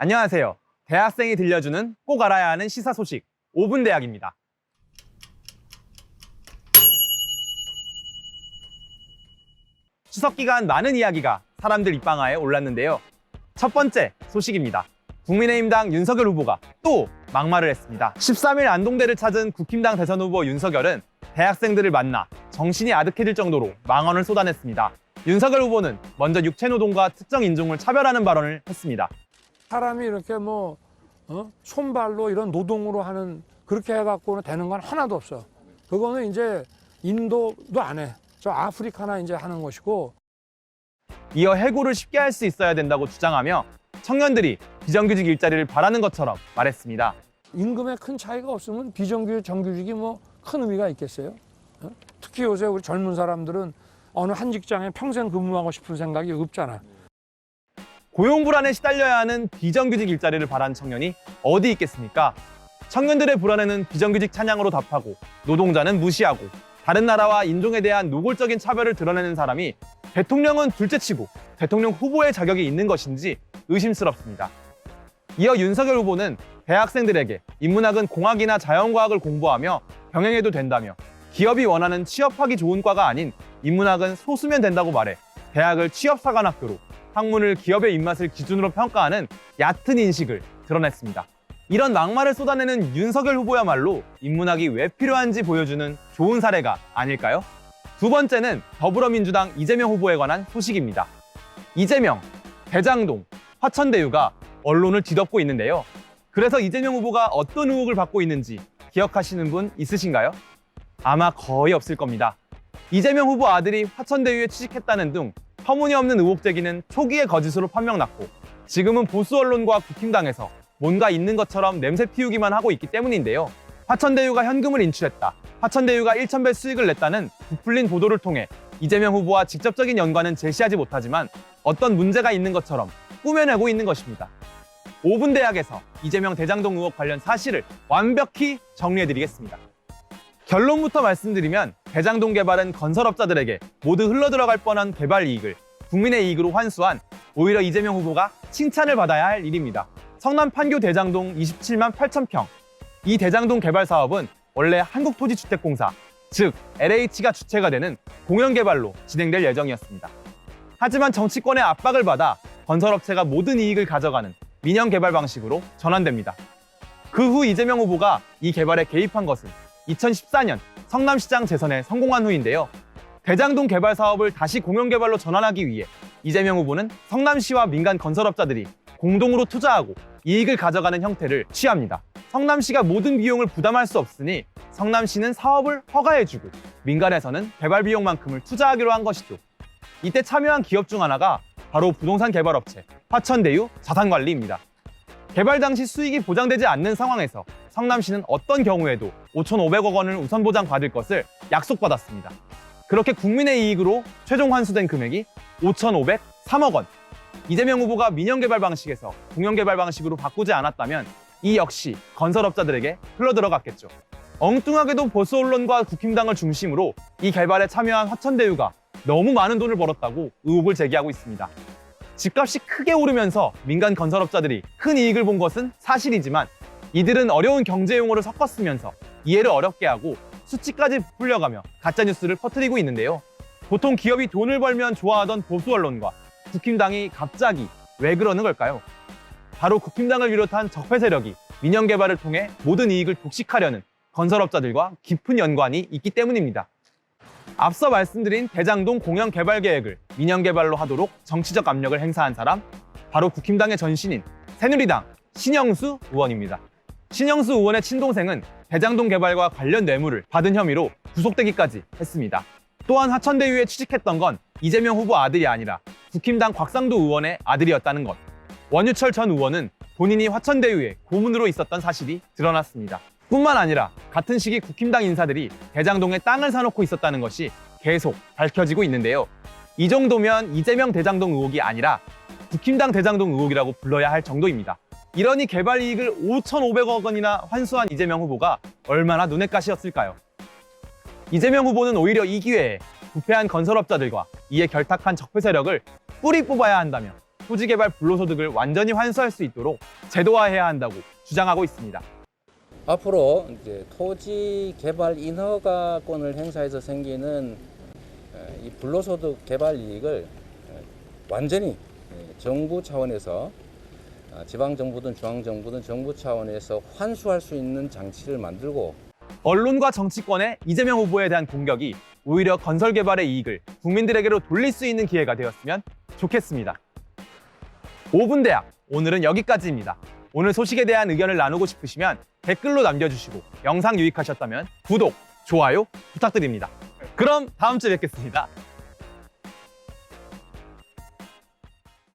안녕하세요. 대학생이 들려주는 꼭 알아야 하는 시사 소식 5분 대학입니다. 추석 기간 많은 이야기가 사람들 입방아에 올랐는데요. 첫 번째 소식입니다. 국민의힘당 윤석열 후보가 또 막말을 했습니다. 13일 안동대를 찾은 국힘당 대선 후보 윤석열은 대학생들을 만나 정신이 아득해질 정도로 망언을 쏟아냈습니다. 윤석열 후보는 먼저 육체노동과 특정 인종을 차별하는 발언을 했습니다. 사람이 이렇게 손발로 이런 노동으로 하는 그렇게 해갖고는 되는 건 하나도 없어. 그거는 이제 인도도 안 해. 저 아프리카나 이제 하는 것이고. 이어 해고를 쉽게 할 수 있어야 된다고 주장하며 청년들이 비정규직 일자리를 바라는 것처럼 말했습니다. 임금에 큰 차이가 없으면 비정규직, 정규직이 큰 의미가 있겠어요? 특히 요새 우리 젊은 사람들은 어느 한 직장에 평생 근무하고 싶은 생각이 없잖아. 고용 불안에 시달려야 하는 비정규직 일자리를 바란 청년이 어디 있겠습니까? 청년들의 불안에는 비정규직 찬양으로 답하고 노동자는 무시하고 다른 나라와 인종에 대한 노골적인 차별을 드러내는 사람이 대통령은 둘째치고 대통령 후보의 자격이 있는 것인지 의심스럽습니다. 이어 윤석열 후보는 대학생들에게 인문학은 공학이나 자연과학을 공부하며 병행해도 된다며 기업이 원하는 취업하기 좋은 과가 아닌 인문학은 소수면 된다고 말해 대학을 취업사관학교로 학문을 기업의 입맛을 기준으로 평가하는 얕은 인식을 드러냈습니다. 이런 막말을 쏟아내는 윤석열 후보야말로 인문학이 왜 필요한지 보여주는 좋은 사례가 아닐까요? 두 번째는 더불어민주당 이재명 후보에 관한 소식입니다. 이재명, 대장동, 화천대유가 언론을 뒤덮고 있는데요. 그래서 이재명 후보가 어떤 의혹을 받고 있는지 기억하시는 분 있으신가요? 아마 거의 없을 겁니다. 이재명 후보 아들이 화천대유에 취직했다는 등 터무니없는 의혹 제기는 초기의 거짓으로 판명났고 지금은 보수 언론과 국힘당에서 뭔가 있는 것처럼 냄새 피우기만 하고 있기 때문인데요. 화천대유가 현금을 인출했다, 화천대유가 1,000배 수익을 냈다는 부풀린 보도를 통해 이재명 후보와 직접적인 연관은 제시하지 못하지만 어떤 문제가 있는 것처럼 꾸며내고 있는 것입니다. 5분 대학에서 이재명 대장동 의혹 관련 사실을 완벽히 정리해드리겠습니다. 결론부터 말씀드리면 대장동 개발은 건설업자들에게 모두 흘러들어갈 뻔한 개발 이익을 국민의 이익으로 환수한 오히려 이재명 후보가 칭찬을 받아야 할 일입니다. 성남 판교 대장동 27만 8천 평. 이 대장동 개발 사업은 원래 한국토지주택공사, 즉 LH가 주체가 되는 공영개발로 진행될 예정이었습니다. 하지만 정치권의 압박을 받아 건설업체가 모든 이익을 가져가는 민영개발 방식으로 전환됩니다. 그 후 이재명 후보가 이 개발에 개입한 것은 2014년 성남시장 재선에 성공한 후인데요. 대장동 개발 사업을 다시 공영개발로 전환하기 위해 이재명 후보는 성남시와 민간 건설업자들이 공동으로 투자하고 이익을 가져가는 형태를 취합니다. 성남시가 모든 비용을 부담할 수 없으니 성남시는 사업을 허가해주고 민간에서는 개발 비용만큼을 투자하기로 한 것이죠. 이때 참여한 기업 중 하나가 바로 부동산 개발업체 화천대유 자산관리입니다. 개발 당시 수익이 보장되지 않는 상황에서 성남시는 어떤 경우에도 5,500억 원을 우선 보장받을 것을 약속받았습니다. 그렇게 국민의 이익으로 최종 환수된 금액이 5,503억 원. 이재명 후보가 민영개발 방식에서 공영개발 방식으로 바꾸지 않았다면 이 역시 건설업자들에게 흘러들어갔겠죠. 엉뚱하게도 보수 언론과 국힘당을 중심으로 이 개발에 참여한 화천대유가 너무 많은 돈을 벌었다고 의혹을 제기하고 있습니다. 집값이 크게 오르면서 민간 건설업자들이 큰 이익을 본 것은 사실이지만 이들은 어려운 경제 용어를 섞었으면서 이해를 어렵게 하고 수치까지 부풀려가며 가짜뉴스를 퍼뜨리고 있는데요. 보통 기업이 돈을 벌면 좋아하던 보수 언론과 국힘당이 갑자기 왜 그러는 걸까요? 바로 국힘당을 비롯한 적폐 세력이 민영개발을 통해 모든 이익을 독식하려는 건설업자들과 깊은 연관이 있기 때문입니다. 앞서 말씀드린 대장동 공영개발 계획을 민영개발로 하도록 정치적 압력을 행사한 사람, 바로 국힘당의 전신인 새누리당 신영수 의원입니다. 신영수 의원의 친동생은 대장동 개발과 관련 뇌물을 받은 혐의로 구속되기까지 했습니다. 또한 화천대유에 취직했던 건 이재명 후보 아들이 아니라 국힘당 곽상도 의원의 아들이었다는 것. 원유철 전 의원은 본인이 화천대유에 고문으로 있었던 사실이 드러났습니다. 뿐만 아니라 같은 시기 국힘당 인사들이 대장동에 땅을 사놓고 있었다는 것이 계속 밝혀지고 있는데요. 이 정도면 이재명 대장동 의혹이 아니라 국힘당 대장동 의혹이라고 불러야 할 정도입니다. 이러니 개발 이익을 5,500억 원이나 환수한 이재명 후보가 얼마나 눈엣 가시였을까요? 이재명 후보는 오히려 이 기회에 부패한 건설업자들과 이에 결탁한 적폐 세력을 뿌리 뽑아야 한다며 토지개발 불로소득을 완전히 환수할 수 있도록 제도화해야 한다고 주장하고 있습니다. 앞으로 이제 토지 개발 인허가권을 행사해서 생기는 이 불로소득 개발 이익을 완전히 정부 차원에서 지방 정부든 중앙 정부든 정부 차원에서 환수할 수 있는 장치를 만들고 언론과 정치권의 이재명 후보에 대한 공격이 오히려 건설 개발의 이익을 국민들에게로 돌릴 수 있는 기회가 되었으면 좋겠습니다. 5분 대학, 오늘은 여기까지입니다. 오늘 소식에 대한 의견을 나누고 싶으시면 댓글로 남겨주시고 영상 유익하셨다면 구독, 좋아요 부탁드립니다. 그럼 다음 주에 뵙겠습니다.